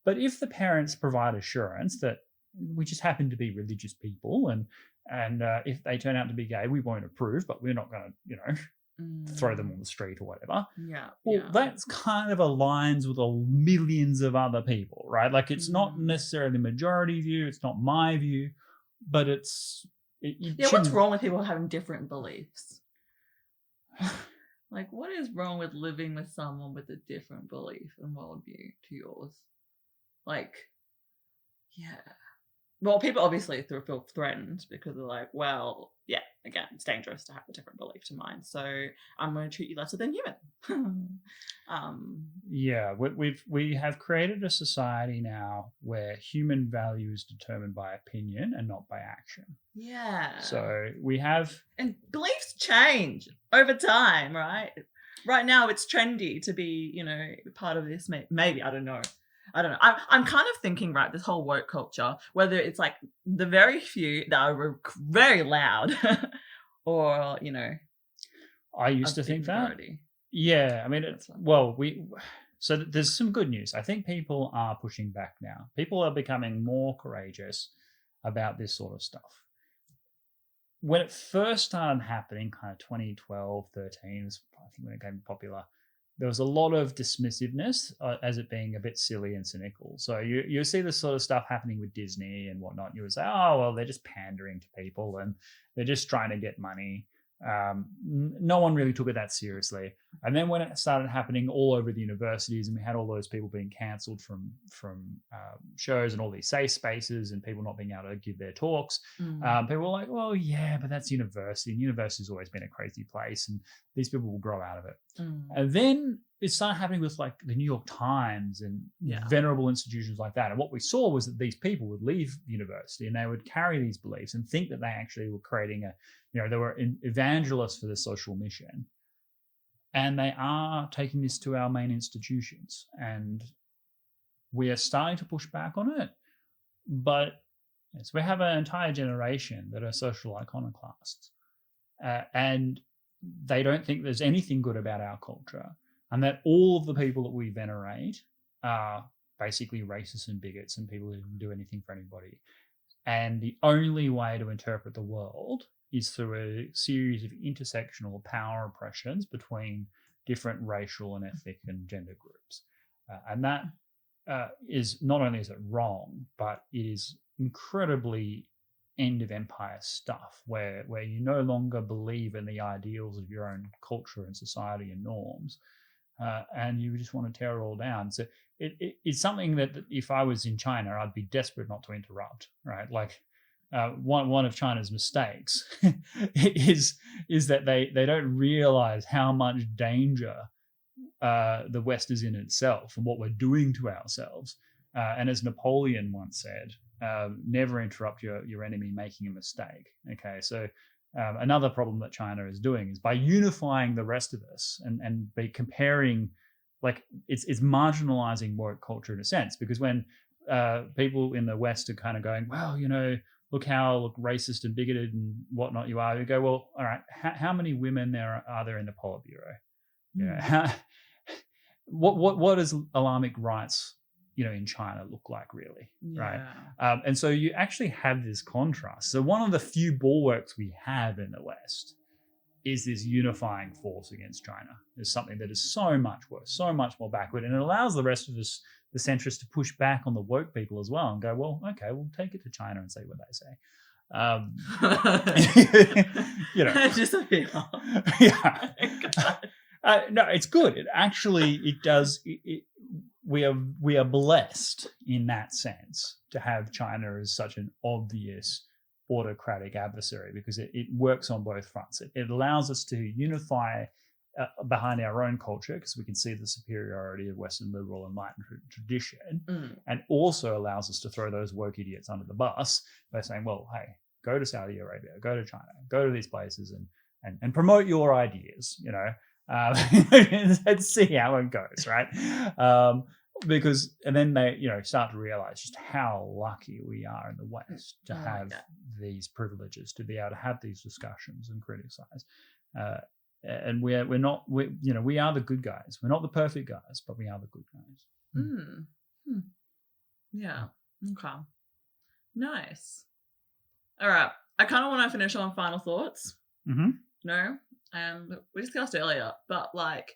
But if the parents provide assurance that we just happen to be religious people, and if they turn out to be gay, we won't approve, but we're not going to, throw them on the street or whatever. Well, that's kind of aligns with millions of other people, right? Like, it's not necessarily the majority view, it's not my view, but it's... what's wrong with people having different beliefs? Like, what is wrong with living with someone with a different belief and worldview to yours? Like, well, people obviously feel threatened because they're like, well, again, it's dangerous to have a different belief to mine, so I'm going to treat you lesser than human. We have created a society now where human value is determined by opinion and not by action. So we have... And beliefs change over time, right? Right now it's trendy to be, part of this. Maybe, I don't know. I'm kind of thinking, right, this whole woke culture, whether it's like the very few that are very loud or, I used to think that. Majority. Yeah, I mean, so there's some good news. I think people are pushing back now. People are becoming more courageous about this sort of stuff. When it first started happening, kind of 2012, 13, I think when it became popular, there was a lot of dismissiveness as it being a bit silly and cynical. So you see this sort of stuff happening with Disney and whatnot. You would say, oh, well, they're just pandering to people and they're just trying to get money. No one really took it that seriously. And then when it started happening all over the universities, and we had all those people being cancelled from shows and all these safe spaces and people not being able to give their talks, people were like, well, yeah, but that's university, and university's always been a crazy place, and these people will grow out of it. And then it started happening with like the New York Times and venerable institutions like that. And what we saw was that these people would leave university and they would carry these beliefs and think that they actually were creating they were evangelists for the social mission. And they are taking this to our main institutions. And we are starting to push back on it. But yes, we have an entire generation that are social iconoclasts. And they don't think there's anything good about our culture. And that all of the people that we venerate are basically racists and bigots and people who didn't do anything for anybody. And the only way to interpret the world is through a series of intersectional power oppressions between different racial and ethnic and gender groups. And that is not only is it wrong, but it is incredibly end of empire stuff where you no longer believe in the ideals of your own culture and society and norms. And you just want to tear it all down. So it's something that if I was in China, I'd be desperate not to interrupt, right? Like one of China's mistakes is that they don't realize how much danger the West is in itself and what we're doing to ourselves. And as Napoleon once said, never interrupt your enemy making a mistake. Okay, so another problem that China is doing is by unifying the rest of us and by comparing, like it's marginalizing woke culture in a sense, because when people in the West are kind of going, well, look how racist and bigoted and whatnot you are, you go, well, all right, how many women are there in the Politburo? What does Islamic rights in China look like, really? Yeah. Right? And so you actually have this contrast. So one of the few bulwarks we have in the West is this unifying force against China. There's something that is so much worse, so much more backward, and it allows the rest of us, the centrists, to push back on the woke people as well and go, well, okay, we'll take it to China and see what they say. Just a bit. Yeah. No, it's good. It does. We are blessed in that sense to have China as such an obvious autocratic adversary, because it works on both fronts. It allows us to unify behind our own culture, because we can see the superiority of Western liberal enlightened tradition, and also allows us to throw those woke idiots under the bus by saying, well, hey, go to Saudi Arabia, go to China, go to these places and promote your ideas, and see how it goes, right? And then they, start to realize just how lucky we are in the West to have these privileges, to be able to have these discussions and criticize. And we are the good guys. We're not the perfect guys, but we are the good guys. Yeah. Okay. Nice. All right. I kind of want to finish on final thoughts. No, we discussed earlier, but like,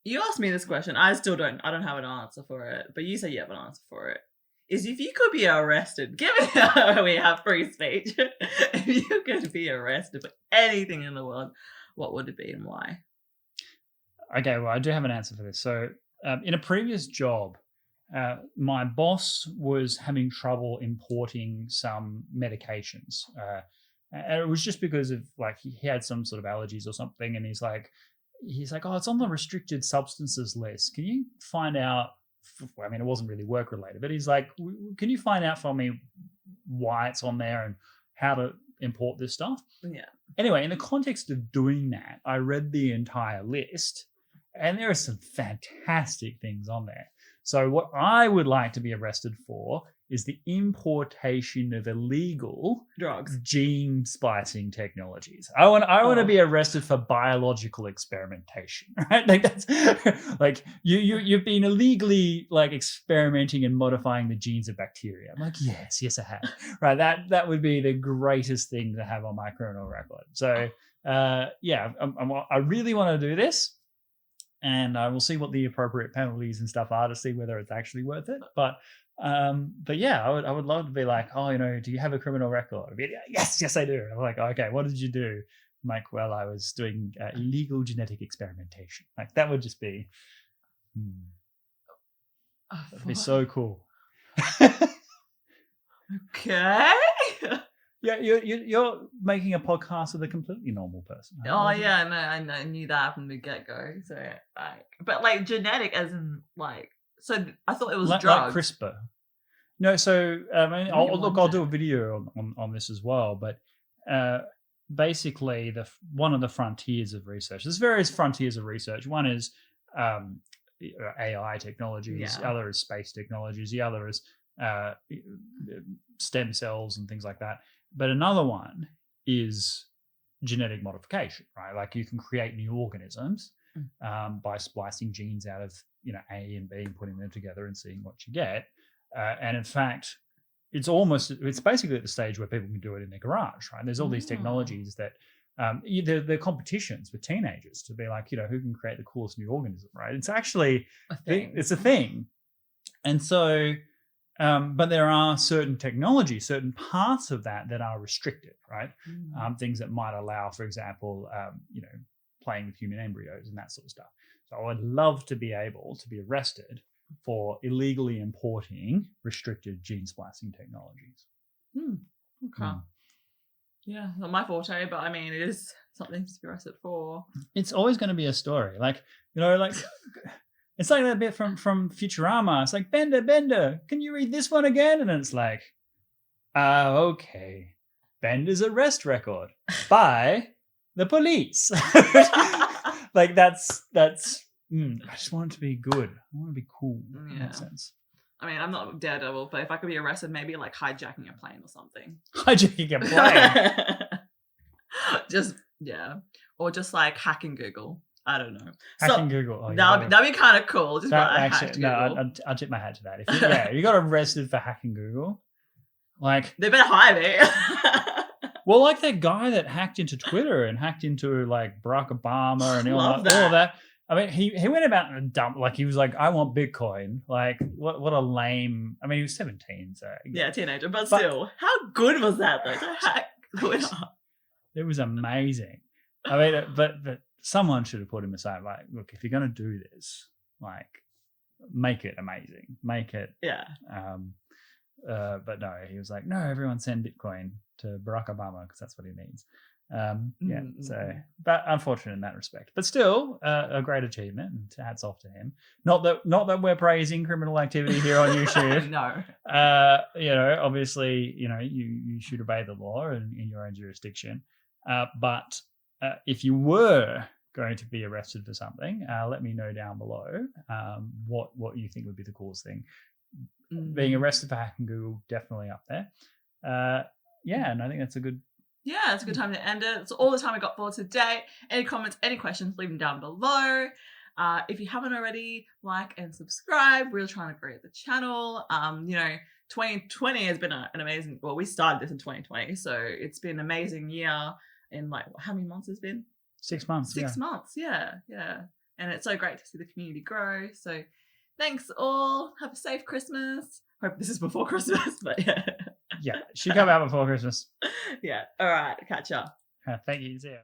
you asked me this question. I don't have an answer for it, but you say you have an answer for it. Is if you could be arrested, given how we have free speech, if you could be arrested for anything in the world, what would it be and why? Okay, well, I do have an answer for this. So in a previous job, my boss was having trouble importing some medications. And it was just because of, like, he had some sort of allergies or something, and he's like, oh, it's on the restricted substances list. Can you find out? I mean, it wasn't really work related, but he's like, can you find out for me why it's on there and how to import this stuff? Yeah. Anyway, in the context of doing that, I read the entire list, and there are some fantastic things on there. So what I would like to be arrested for is the importation of illegal drugs, gene splicing technologies. I want to be arrested for biological experimentation, right? Like that's like you've been illegally like experimenting and modifying the genes of bacteria. I'm like, yes, I have. Right, that would be the greatest thing to have on my criminal record. So I really want to do this. And I will see what the appropriate penalties and stuff are to see whether it's actually worth it. But yeah, I would love to be like, oh, do you have a criminal record? I'd be, yes, I do. I'm like, okay, what did you do? I'm like, well, I was doing illegal genetic experimentation. Like that would just be, that'd be so cool. Okay. Yeah, you're making a podcast with a completely normal person. Oh yeah, no, I knew that from the get-go. So but like genetic, as in like, so I thought it was drugs. Like CRISPR. No, so I mean, I'll do a video on this as well. But basically one of the frontiers of research. There's various frontiers of research. One is AI technologies. The other is space technologies. The other is stem cells and things like that. But another one is genetic modification, right? Like you can create new organisms by splicing genes out of A and B and putting them together and seeing what you get. And in fact, it's basically at the stage where people can do it in their garage, right? There's all these technologies that they're competitions with teenagers to be like, who can create the coolest new organism, right? It's actually it's a thing. And so, but there are certain technologies, certain parts of that are restricted, right? Things that might allow, for example, playing with human embryos and that sort of stuff. So I would love to be able to be arrested for illegally importing restricted gene splicing technologies. Okay. Yeah, not my forte, but I mean, it is something to be arrested for. It's always going to be a story. Like, it's like that bit from Futurama. It's like, Bender, can you read this one again? And it's like, okay. Bender's arrest record by the police. Like that's I just want it to be good. I want to be cool in that sense. I mean, I'm not Daredevil, but if I could be arrested, maybe like hijacking a plane or something. Hijacking a plane? Or just like hacking Google. I don't know. Hacking Google. Oh, that'd be kind of cool. Just I'll tip my hat to that. If you got arrested for hacking Google, like they better hire me. Well, like that guy that hacked into Twitter and hacked into like Barack Obama and all that. I mean, he went about in a dump. Like he was like, I want Bitcoin. Like what a lame. I mean, he was 17, so teenager, but still, how good was that though to hack Twitter? It was amazing. I mean, but someone should have put him aside. Like, look, if you're gonna do this, like, make it amazing. Make it. Yeah. But no, he was like, no, everyone send Bitcoin to Barack Obama because that's what he needs. So, but unfortunate in that respect, but still a great achievement, and hats off to him. Not that we're praising criminal activity here on YouTube. No. Obviously, you should obey the law in your own jurisdiction. But if you were going to be arrested for something, let me know down below what you think would be the coolest thing. Being arrested for hacking Google, definitely up there. And I think that's a good. Yeah, it's a good time to end it. That's all the time we got for today. Any comments, any questions, leave them down below. If you haven't already, like and subscribe. We're trying to grow the channel. 2020 has been an amazing. Well, we started this in 2020, so it's been an amazing year. In like how many months has it been? 6 months. 6 months. Yeah. And it's so great to see the community grow. So thanks all. Have a safe Christmas. Hope this is before Christmas, but yeah. Yeah, should come out before Christmas. Yeah. All right. Catch up. Thank you. See ya.